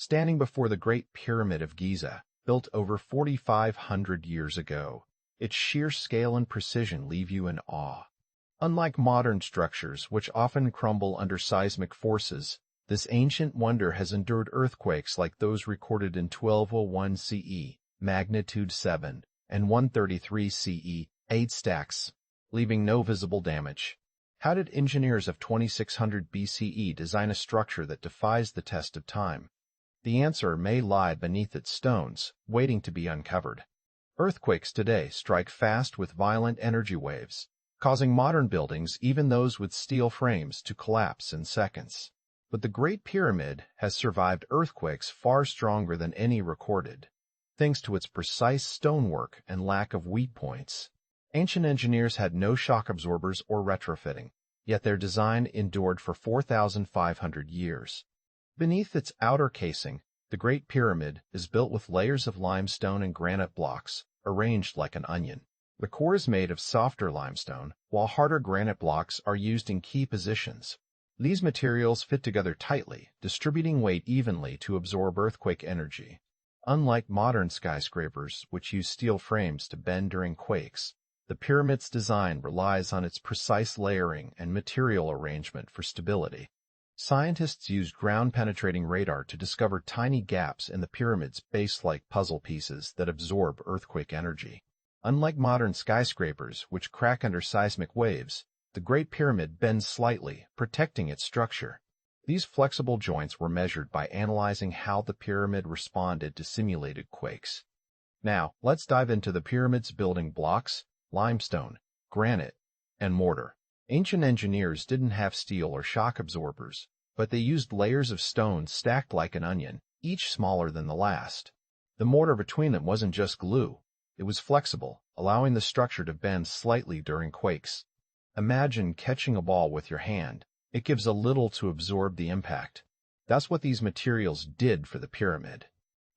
standing before the Great Pyramid of Giza, built over 4,500 years ago. Its sheer scale and precision leave you in awe. Unlike modern structures, which often crumble under seismic forces, this ancient wonder has endured earthquakes like those recorded in 1201 CE, magnitude 7, and 133 CE, 8 stacks, leaving no visible damage. How did engineers of 2600 BCE design a structure that defies the test of time? The answer may lie beneath its stones, waiting to be uncovered. Earthquakes today strike fast with violent energy waves, causing modern buildings, even those with steel frames, to collapse in seconds. But the Great Pyramid has survived earthquakes far stronger than any recorded, thanks to its precise stonework and lack of weak points. Ancient engineers had no shock absorbers or retrofitting, yet their design endured for 4,500 years. Beneath its outer casing, the Great Pyramid is built with layers of limestone and granite blocks, arranged like an onion. The core is made of softer limestone, while harder granite blocks are used in key positions. These materials fit together tightly, distributing weight evenly to absorb earthquake energy. Unlike modern skyscrapers, which use steel frames to bend during quakes, the pyramid's design relies on its precise layering and material arrangement for stability. Scientists used ground-penetrating radar to discover tiny gaps in the pyramid's base like puzzle pieces that absorb earthquake energy. Unlike modern skyscrapers, which crack under seismic waves, the Great Pyramid bends slightly, protecting its structure. These flexible joints were measured by analyzing how the pyramid responded to simulated quakes. Now, let's dive into the pyramid's building blocks: limestone, granite, and mortar. Ancient engineers didn't have steel or shock absorbers, but they used layers of stone stacked like an onion, each smaller than the last. The mortar between them wasn't just glue. It was flexible, allowing the structure to bend slightly during quakes. Imagine catching a ball with your hand. It gives a little to absorb the impact. That's what these materials did for the pyramid.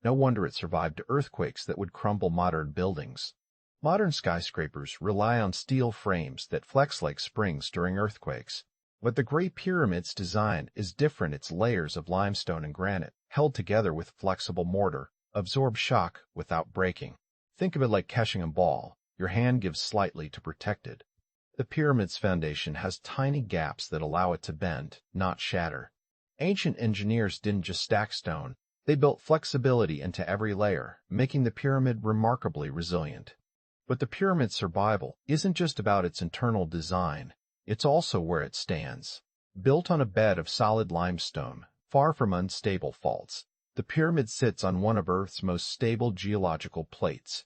No wonder it survived earthquakes that would crumble modern buildings. Modern skyscrapers rely on steel frames that flex like springs during earthquakes. But the Great Pyramid's design is different. Its layers of limestone and granite, held together with flexible mortar, absorb shock without breaking. Think of it like catching a ball. Your hand gives slightly to protect it. The pyramid's foundation has tiny gaps that allow it to bend, not shatter. Ancient engineers didn't just stack stone. They built flexibility into every layer, making the pyramid remarkably resilient. But the pyramid's survival isn't just about its internal design. It's also where it stands. Built on a bed of solid limestone, far from unstable faults, the pyramid sits on one of Earth's most stable geological plates.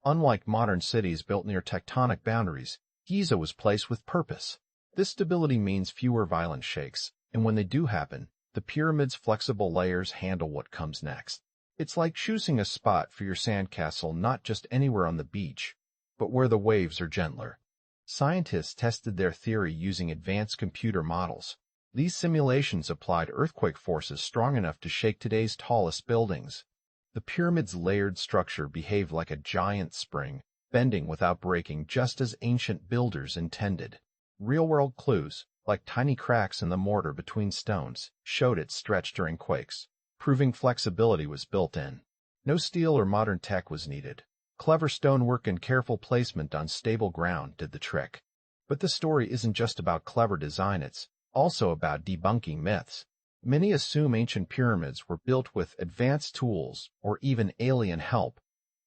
Unlike modern cities built near tectonic boundaries, Giza was placed with purpose. This stability means fewer violent shakes, and when they do happen, the pyramid's flexible layers handle what comes next. It's like choosing a spot for your sandcastle, not just anywhere on the beach, but where the waves are gentler. Scientists tested their theory using advanced computer models. These simulations applied earthquake forces strong enough to shake today's tallest buildings. The pyramid's layered structure behaved like a giant spring, bending without breaking, just as ancient builders intended. Real-world clues, like tiny cracks in the mortar between stones, showed its stretch during quakes, proving flexibility was built in. No steel or modern tech was needed. Clever stonework and careful placement on stable ground did the trick. But the story isn't just about clever design, it's also about debunking myths. Many assume ancient pyramids were built with advanced tools or even alien help,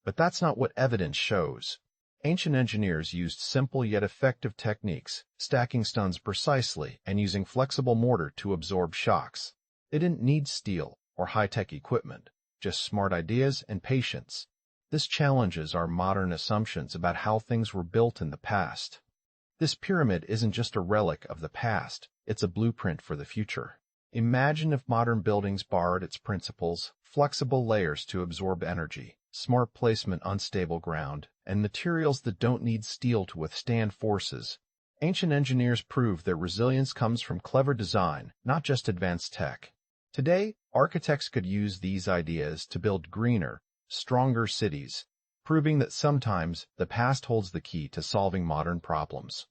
but that's not what evidence shows. Ancient engineers used simple yet effective techniques, stacking stones precisely and using flexible mortar to absorb shocks. They didn't need steel or high-tech equipment, just smart ideas and patience. This challenges our modern assumptions about how things were built in the past. This pyramid isn't just a relic of the past, it's a blueprint for the future. Imagine if modern buildings borrowed its principles: flexible layers to absorb energy, smart placement on stable ground, and materials that don't need steel to withstand forces. Ancient engineers proved that resilience comes from clever design, not just advanced tech. Today, architects could use these ideas to build greener, stronger cities, proving that sometimes the past holds the key to solving modern problems.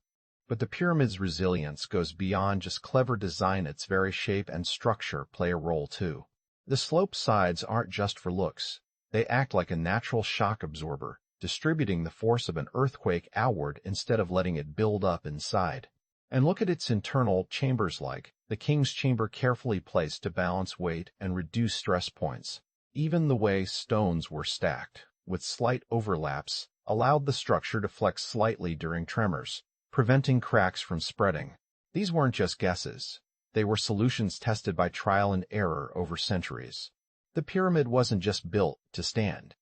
But the pyramid's resilience goes beyond just clever design. Its very shape and structure play a role too. The sloped sides aren't just for looks. They act like a natural shock absorber, distributing the force of an earthquake outward instead of letting it build up inside. And look at its internal chambers, like the king's chamber, carefully placed to balance weight and reduce stress points. Even the way stones were stacked, with slight overlaps, allowed the structure to flex slightly during tremors, preventing cracks from spreading. These weren't just guesses. They were solutions tested by trial and error over centuries. The pyramid wasn't just built to stand.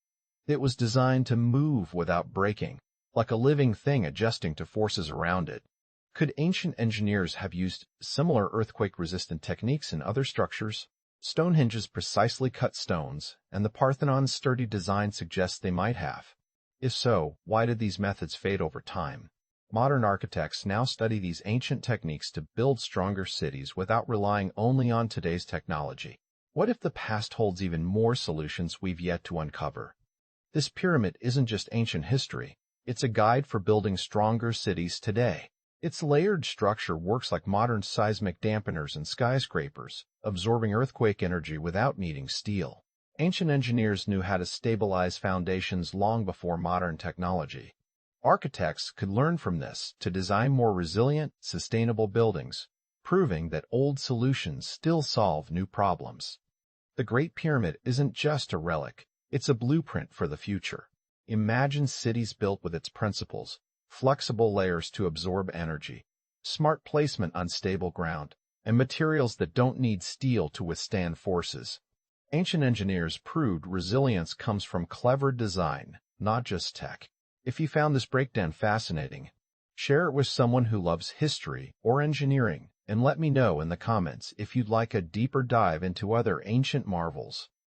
It was designed to move without breaking, like a living thing adjusting to forces around it. Could ancient engineers have used similar earthquake-resistant techniques in other structures? Stonehenge's precisely cut stones, and the Parthenon's sturdy design suggests they might have. If so, why did these methods fade over time? Modern architects now study these ancient techniques to build stronger cities without relying only on today's technology. What if the past holds even more solutions we've yet to uncover? This pyramid isn't just ancient history. It's a guide for building stronger cities today. Its layered structure works like modern seismic dampeners and skyscrapers, absorbing earthquake energy without needing steel. Ancient engineers knew how to stabilize foundations long before modern technology. Architects could learn from this to design more resilient, sustainable buildings, proving that old solutions still solve new problems. The Great Pyramid isn't just a relic, it's a blueprint for the future. Imagine cities built with its principles: flexible layers to absorb energy, smart placement on stable ground, and materials that don't need steel to withstand forces. Ancient engineers proved resilience comes from clever design, not just tech. If you found this breakdown fascinating, share it with someone who loves history or engineering, and let me know in the comments if you'd like a deeper dive into other ancient marvels.